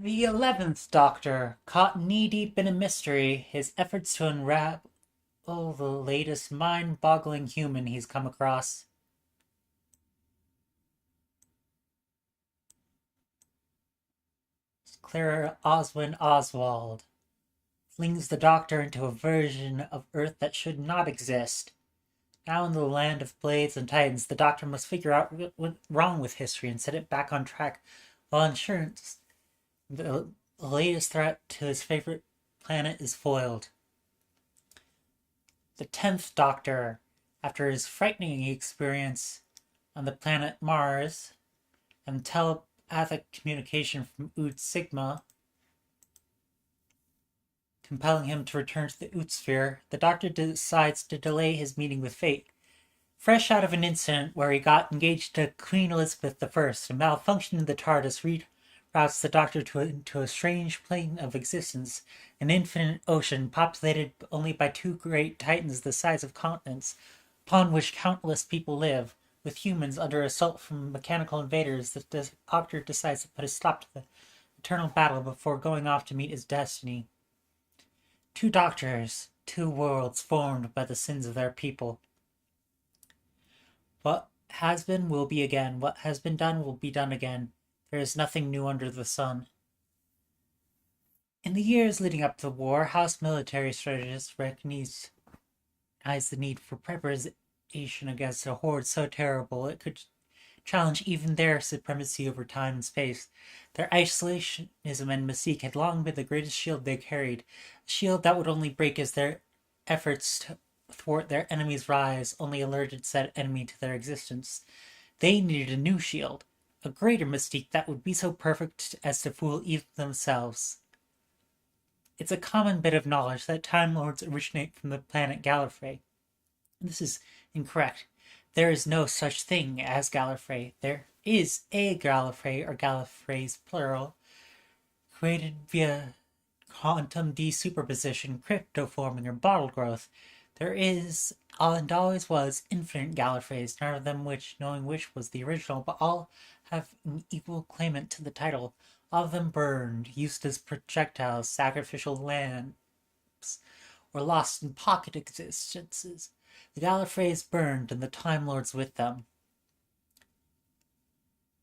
The 11th Doctor, caught knee-deep in a mystery, his efforts to unravel the latest mind-boggling human he's come across. Clara Oswin Oswald flings the Doctor into a version of Earth that should not exist. Now in the land of blades and titans, the Doctor must figure out what went wrong with history and set it back on track, while insurance, the latest threat to his favorite planet, is foiled. The 10th Doctor, after his frightening experience on the planet Mars and telepathic communication from Ood Sigma, compelling him to return to the Oot Sphere, the Doctor decides to delay his meeting with Fate. Fresh out of an incident where he got engaged to Queen Elizabeth I, a malfunction in the TARDIS reroutes the Doctor into a strange plane of existence, an infinite ocean populated only by two great titans the size of continents, upon which countless people live, with humans under assault from mechanical invaders. The Doctor decides to put a stop to the eternal battle before going off to meet his destiny. Two Doctors, two worlds formed by the sins of their people. What has been will be again. What has been done will be done again. There is nothing new under the sun. In the years leading up to the war, House military strategists recognized the need for preparation against a horde so terrible it could challenge even their supremacy over time and space. Their isolationism and mystique had long been the greatest shield they carried, a shield that would only break as their efforts to thwart their enemy's rise only alerted said enemy to their existence. They needed a new shield, a greater mystique that would be so perfect as to fool even themselves. It's a common bit of knowledge that Time Lords originate from the planet Gallifrey. This is incorrect. There is no such thing as Gallifrey. There is a Gallifrey, or Gallifreys plural, created via quantum desuperposition, cryptoforming, or bottle growth. There is, and always was, infinite Gallifreys, none of them knowing which was the original, but all have an equal claimant to the title. All of them burned, used as projectiles, sacrificial lamps, or lost in pocket existences. The Gallifreys burned, and the Time Lords with them.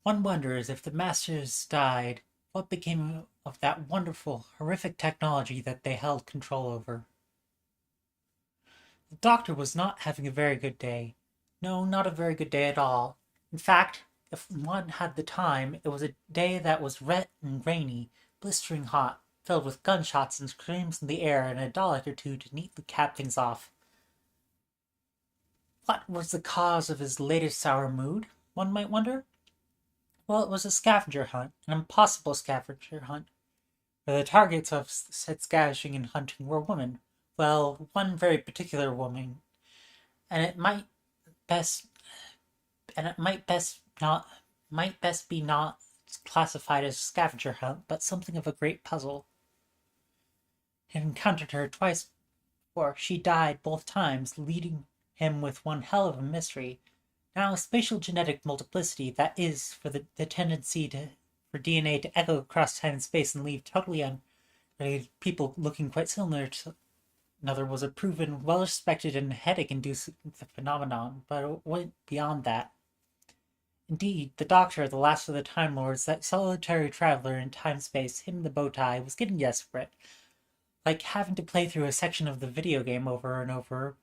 One wonders, if the Masters died, what became of that wonderful, horrific technology that they held control over. The Doctor was not having a very good day. No, not a very good day at all. In fact, if one had the time, it was a day that was wet and rainy, blistering hot, filled with gunshots and screams in the air, and a Dalek or two to neatly cap things off. What was the cause of his latest sour mood, one might wonder? Well, it was a scavenger hunt, an impossible scavenger hunt, where the targets of said scavenging and hunting were women. Well, one very particular woman, and it might best be not classified as a scavenger hunt, but something of a great puzzle. He had encountered her twice before. She died both times, leading him with one hell of a mystery. Now, spatial genetic multiplicity, that is, for the tendency for DNA to echo across time and space and leave totally unrelated people looking quite similar to another, was a proven, well-respected, and headache-inducing phenomenon, but it went beyond that. Indeed, the Doctor, the last of the Time Lords, that solitary traveler in time-space, him in the bow tie, was getting desperate. Like having to play through a section of the video game over and over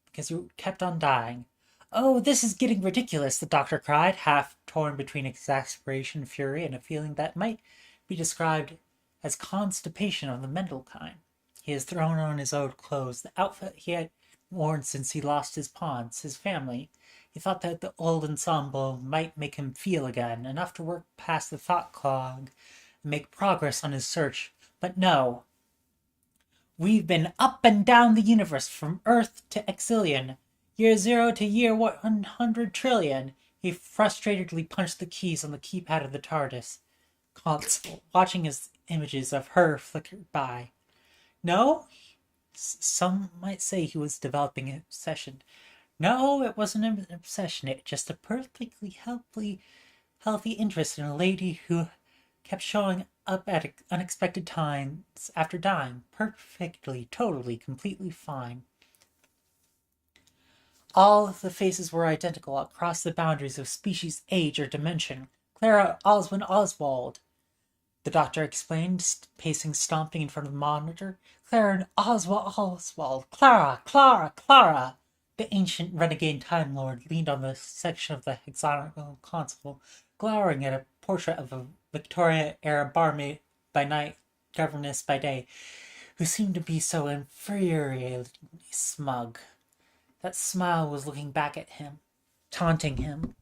because you kept on dying. "Oh, this is getting ridiculous," the Doctor cried, half torn between exasperation, fury, and a feeling that might be described as constipation of the mental kind. He has thrown on his old clothes, the outfit he had worn since he lost his pawns, his family. He thought that the old ensemble might make him feel again, enough to work past the thought clog and make progress on his search. But no. "We've been up and down the universe, from Earth to Exilion, year 0 to year 100 trillion. He frustratedly punched the keys on the keypad of the TARDIS console, watching as images of her flickered by. No? Some might say he was developing an obsession. No, it wasn't an obsession. It just a perfectly healthy interest in a lady who kept showing up at unexpected times after dying, perfectly, totally, completely fine. All of the faces were identical across the boundaries of species, age, or dimension. Clara Oswin Oswald, the doctor explained, pacing, stomping in front of the monitor. Clara and Oswald. Clara, Clara, Clara! The ancient renegade Time Lord leaned on the section of the hexagonal console, glowering at a portrait of a Victoria-era barmaid by night, governess by day, who seemed to be so infuriatingly smug. That smile was looking back at him, taunting him.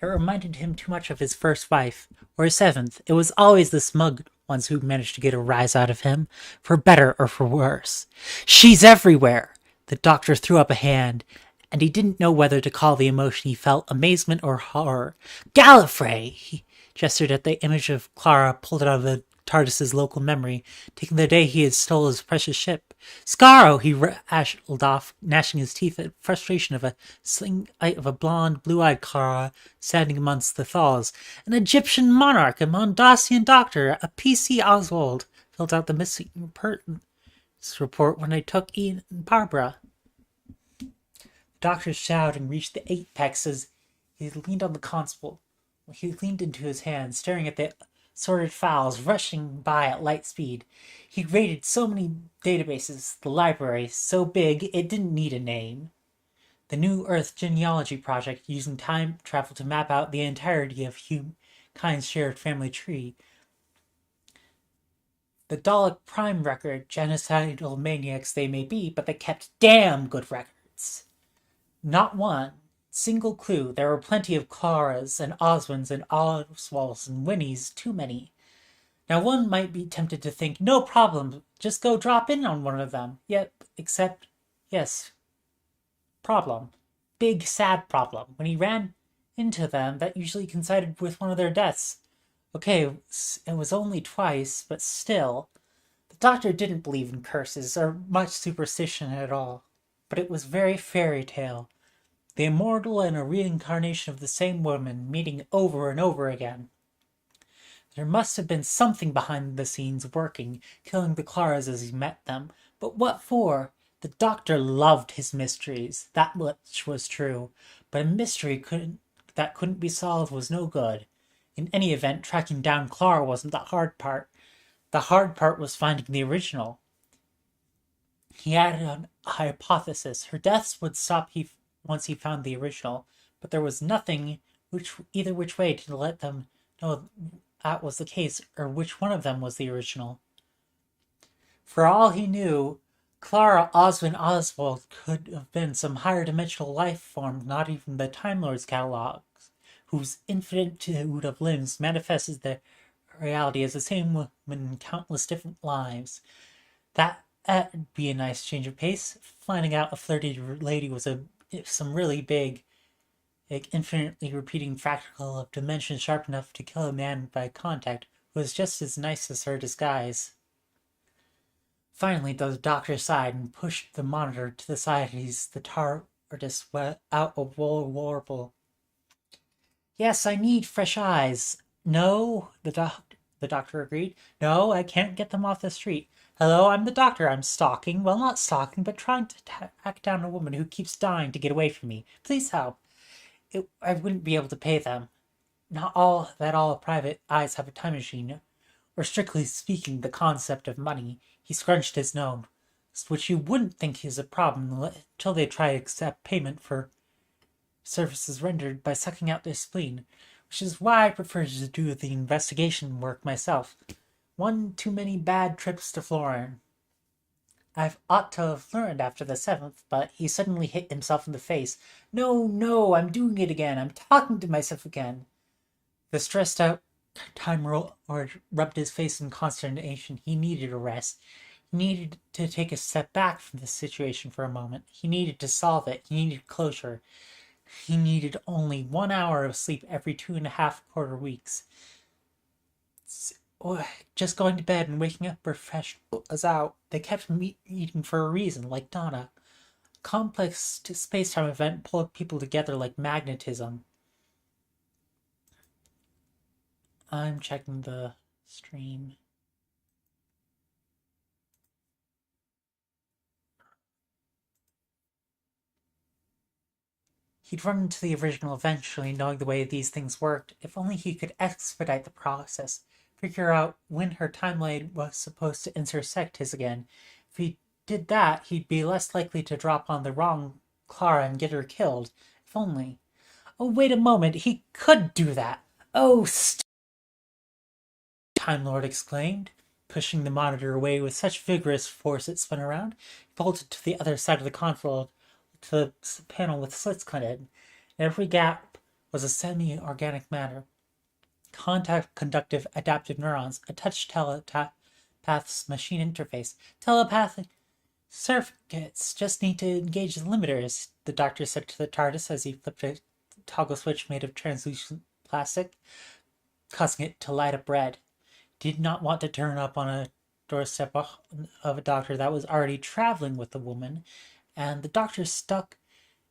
It reminded him too much of his first wife, or his seventh. It was always the smug ones who managed to get a rise out of him, for better or for worse. She's everywhere! The doctor threw up a hand, and he didn't know whether to call the emotion he felt amazement or horror. Gallifrey! He gestured at the image of Clara pulled out of the TARDIS's local memory, taking the day he had stole his precious ship. Scarrow! He rattled off, gnashing his teeth at frustration of a blonde, blue-eyed Clara standing amongst the thalls. An Egyptian monarch, a Mondasian doctor, a PC Oswald filled out the missing persons report when I took Ian and Barbara. The doctor's shouting reached the apex as he leaned on the console. He leaned into his hand, staring at the sorted files rushing by at light speed. He raided so many databases, the library, so big it didn't need a name. The New Earth Genealogy Project, using time travel to map out the entirety of humankind's shared family tree. The Dalek Prime record, genocidal maniacs they may be, but they kept damn good records. Not one single clue. There were plenty of Claras and Oswins and Oswalds and Winnies, too many. Now one might be tempted to think, no problem, just go drop in on one of them. Yet, except, yes, problem. Big, sad problem. When he ran into them, that usually coincided with one of their deaths. Okay, it was only twice, but still. The doctor didn't believe in curses or much superstition at all. But it was very fairy tale. The immortal and a reincarnation of the same woman meeting over and over again. There must have been something behind the scenes working, killing the Claras as he met them. But what for? The doctor loved his mysteries. That much was true. But a mystery that couldn't be solved was no good. In any event, tracking down Clara wasn't the hard part. The hard part was finding the original. He added a hypothesis. Her deaths would stop once he found the original, but there was nothing either which way to let them know that was the case, or which one of them was the original. For all he knew, Clara Oswin Oswald could have been some higher dimensional life form, not even the Time Lord's catalogs, whose infinitude of limbs manifests their reality as the same woman in countless different lives. That'd be a nice change of pace. Finding out a flirty lady was some really big, infinitely repeating fractal of dimension sharp enough to kill a man by contact was just as nice as her disguise. Finally, the doctor sighed and pushed the monitor to the side as the TARDIS went out a warble. Yes, I need fresh eyes. No, the doctor agreed. No, I can't get them off the street. Hello, I'm the doctor. I'm stalking. Well, not stalking, but trying to track down a woman who keeps dying to get away from me. Please help. I wouldn't be able to pay them. Not all private eyes have a time machine, or strictly speaking, the concept of money. He scrunched his nose, which you wouldn't think is a problem until they try to accept payment for services rendered by sucking out their spleen, which is why I prefer to do the investigation work myself. One too many bad trips to Florin. I've ought to have learned after the seventh, but he suddenly hit himself in the face. No, I'm doing it again. I'm talking to myself again. The stressed out Time Lord rubbed his face in consternation. He needed a rest. He needed to take a step back from the situation for a moment. He needed to solve it. He needed closure. He needed only 1 hour of sleep every 2.5 quarter weeks. Just going to bed and waking up refreshed was out. They kept meeting for a reason, like Donna. Complex space-time event pulled people together like magnetism. I'm checking the Stream. He'd run into the original eventually, knowing the way these things worked. If only he could expedite the process, figure out when her timeline was supposed to intersect his again. If he did that, he'd be less likely to drop on the wrong Clara and get her killed. If only. Oh, wait a moment, he could do that! Oh, Time Lord exclaimed, pushing the monitor away with such vigorous force it spun around. He bolted to the other side of the console to the panel with slits cut in. In every gap was a semi-organic matter. Contact conductive adaptive neurons, a touch telepath's machine interface. Telepathic circuits just need to engage the limiters, the doctor said to the TARDIS as he flipped a toggle switch made of translucent plastic, causing it to light up red. Did not want to turn up on a doorstep of a doctor that was already traveling with the woman, and the doctor stuck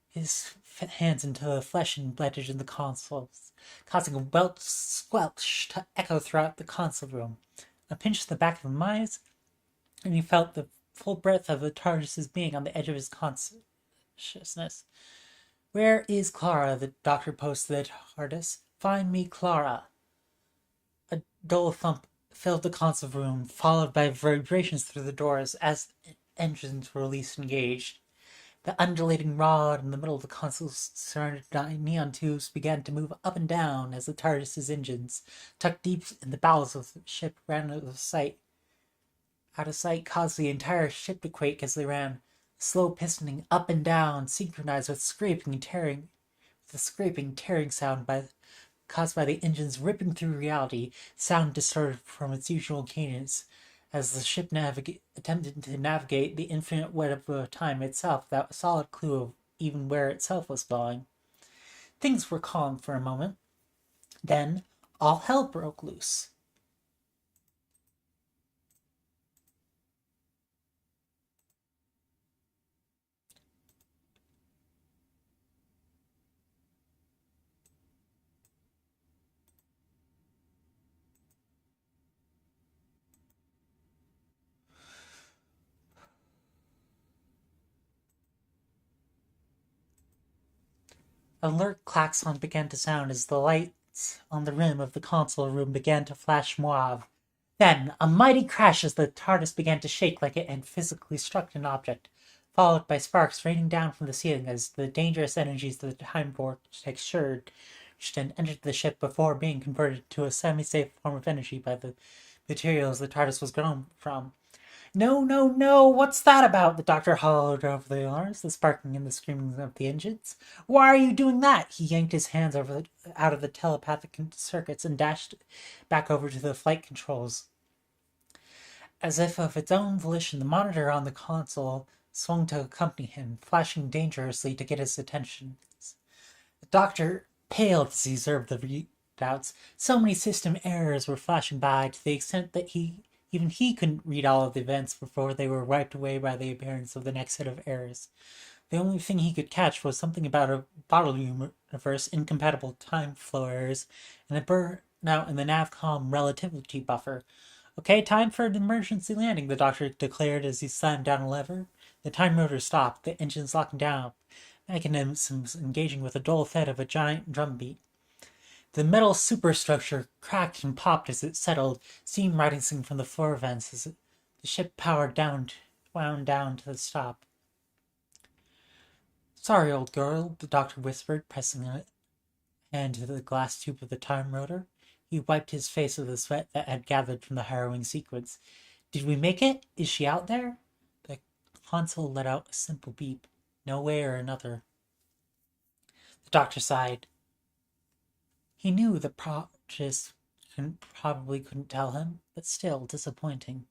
his hands into the flesh embedded in the consoles, causing a welch squelch to echo throughout the console room. A pinch to the back of his eyes, and he felt the full breadth of the TARDIS's being on the edge of his consciousness. Where is Clara? The doctor posted the TARDIS. Find me Clara. A dull thump filled the console room, followed by vibrations through the doors as engines were released and engaged. The undulating rod in the middle of the console surrounded by neon tubes began to move up and down as the TARDIS's engines, tucked deep in the bowels of the ship, ran out of sight. Out of sight caused the entire ship to quake as they ran, slow pistoning up and down, synchronized with the scraping, tearing sound caused by the engines ripping through reality, sound distorted from its usual cadence, as the ship attempted to navigate the infinite web of time itself without a solid clue of even where itself was going. Things were calm for a moment. Then, all hell broke loose. An alert klaxon began to sound as the lights on the rim of the console room began to flash mauve. Then, a mighty crash as the TARDIS began to shake like it had physically struck an object, followed by sparks raining down from the ceiling as the dangerous energies of the time vortex surged and entered the ship before being converted to a semi-safe form of energy by the materials the TARDIS was grown from. No, no, no! What's that about? The doctor hollered over the alarms, the sparking and the screaming of the engines. Why are you doing that? He yanked his hands out of the telepathic circuits and dashed back over to the flight controls. As if of its own volition, the monitor on the console swung to accompany him, flashing dangerously to get his attention. The doctor paled as he observed the readouts. So many system errors were flashing by, to the extent that even he couldn't read all of the events before they were wiped away by the appearance of the next set of errors. The only thing he could catch was something about a bottle universe, incompatible time flow errors, and a burnout in the Navcom relativity buffer. Okay, time for an emergency landing, the doctor declared as he slammed down a lever. The time motor stopped, the engines locking down, mechanisms engaging with a dull thud of a giant drum beat. The metal superstructure cracked and popped as it settled, steam rising from the floor vents as the ship wound down to the stop. Sorry, old girl, the doctor whispered, pressing a hand to the glass tube of the time rotor. He wiped his face with the sweat that had gathered from the harrowing sequence. Did we make it? Is she out there? The console let out a simple beep. No way or another. The doctor sighed. He knew the prodigious probably couldn't tell him, but still disappointing.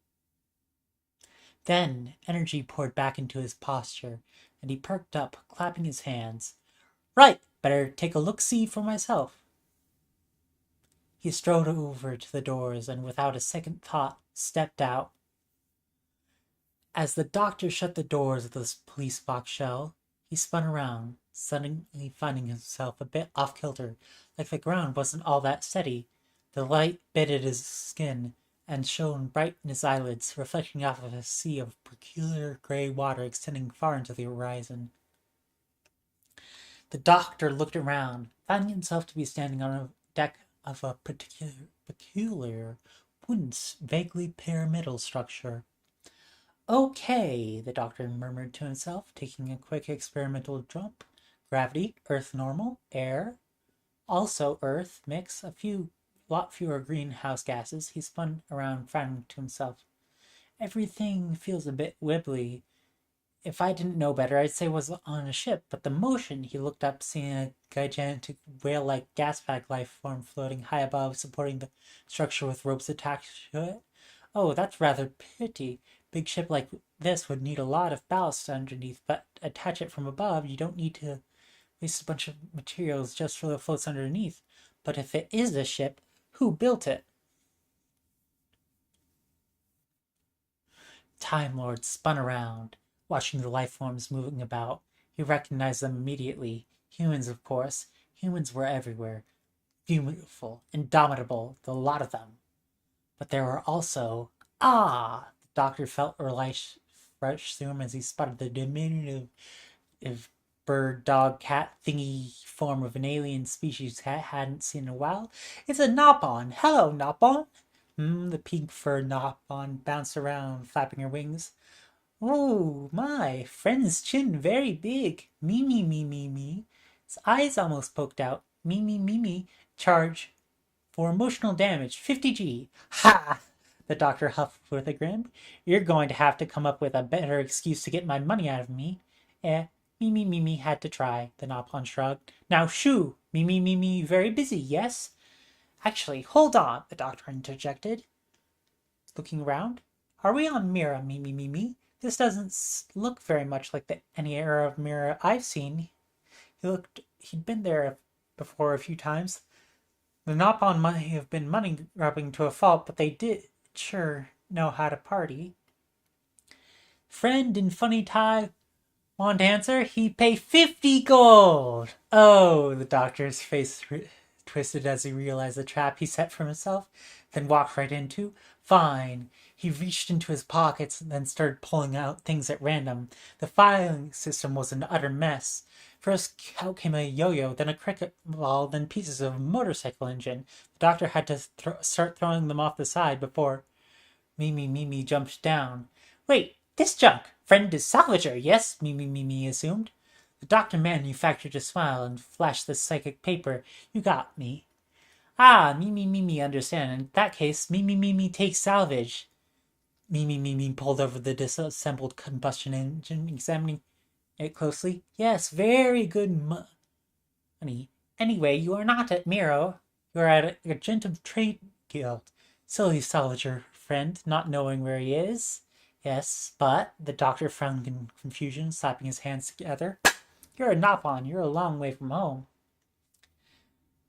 Then energy poured back into his posture, and he perked up, clapping his hands. Right, better take a look-see for myself. He strode over to the doors and, without a second thought, stepped out. As the doctor shut the doors of the police box shell, he spun around, suddenly finding himself a bit off-kilter, like the ground wasn't all that steady. The light bedded his skin and shone bright in his eyelids, reflecting off of a sea of peculiar gray water extending far into the horizon. The doctor looked around, finding himself to be standing on a deck of a peculiar wooden, vaguely pyramidal structure. Okay, the doctor murmured to himself, taking a quick experimental jump. Gravity, Earth normal, air, also Earth, mix, lot fewer greenhouse gases. He spun around, frowning to himself. Everything feels a bit wibbly. If I didn't know better, I'd say it was on a ship, but the motion, he looked up, seeing a gigantic whale-like gas bag life form floating high above, supporting the structure with ropes attached to it. Oh, that's rather pity. Big ship like this would need a lot of ballast underneath, but attach it from above, you don't need to waste a bunch of materials just for the floats underneath. But if it is a ship, who built it? Time Lord spun around, watching the life forms moving about. He recognized them immediately. Humans, of course. Humans were everywhere. Beautiful, indomitable, the lot of them. But there were also... Ah! The doctor felt a light rush through him as he spotted the diminutive bird, dog, cat thingy form of an alien species cat hadn't seen in a while. It's a Nopon. Hello, Nopon. The pink fur Nopon bounced around, flapping her wings. Oh, my friend's chin very big. Me, me, me, me, me. His eyes almost poked out. Me, me, me, me. Charge for emotional damage, 50G. Ha! The doctor huffed with a grin. You're going to have to come up with a better excuse to get my money out of me. Me had to try, the Nopon shrugged. Now shoo! Me, very busy, yes? Actually, hold on, the doctor interjected, looking around. Are we on Mira, me? This doesn't look very much like any era of Mira I've seen. He'd been there before a few times. The Nopon might have been money grubbing to a fault, but they did sure know how to party. Friend in funny tie, want answer? He pay 50 gold. Oh, the doctor's face twisted as he realized the trap he set for himself, then walked right into. Fine. He reached into his pockets and then started pulling out things at random. The filing system was an utter mess. First out came a yo-yo, then a cricket ball, then pieces of a motorcycle engine. The doctor had to start throwing them off the side before Mimi jumped down. Wait, this junk! Friend is salvager, yes? Mimi assumed. The doctor manufactured a smile and flashed the psychic paper. You got me. Ah, Mimi, understand. In that case, Mimi takes salvage. Mimi pulled over the disassembled combustion engine, examining it closely. Yes, very good money. Anyway, you are not at Miro. You are at a Argentum Trade Guild. Silly salvager friend, not knowing where he is. Yes, but the doctor frowned in confusion, slapping his hands together. You're a Nopon. You're a long way from home.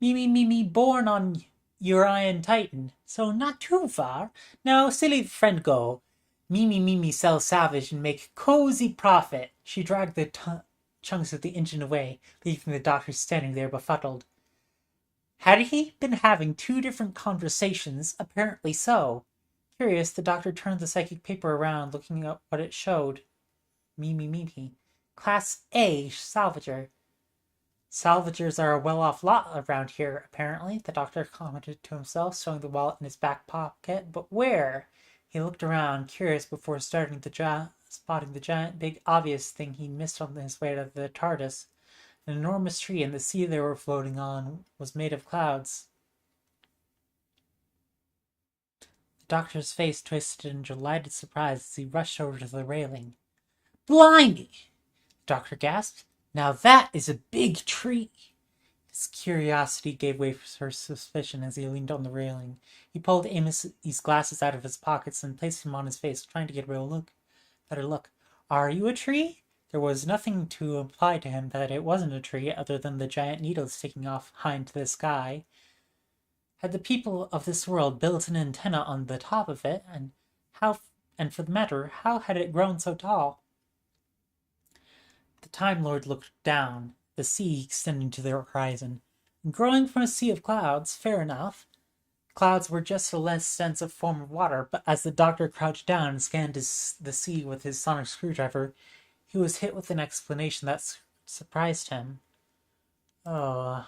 Me, born on Urian Titan, so not too far. Now, silly friend go. Me, sell salvage and make cozy profit. She dragged the chunks of the engine away, leaving the doctor standing there befuddled. Had he been having two different conversations? Apparently so. Curious, the doctor turned the psychic paper around, looking at what it showed. Me. Class A salvager. Salvagers are a well-off lot around here, apparently, the doctor commented to himself, showing the wallet in his back pocket. But where? He looked around, curious, before spotting the giant, big, obvious thing he missed on his way to the TARDIS. An enormous tree, and the sea they were floating on was made of clouds. The doctor's face twisted in delighted surprise as he rushed over to the railing. Blimey! The doctor gasped. Now that is a big tree. His curiosity gave way for suspicion as he leaned on the railing. He pulled Amos's glasses out of his pockets and placed them on his face, trying to get a better look. Are you a tree? There was nothing to imply to him that it wasn't a tree other than the giant needles sticking off high into the sky. Had the people of this world built an antenna on the top of it, and for the matter, how had it grown so tall? The Time Lord looked down, the sea extending to the horizon. Growing from a sea of clouds, fair enough. Clouds were just a less dense form of water, but as the doctor crouched down and scanned the sea with his sonic screwdriver, he was hit with an explanation that surprised him. Oh,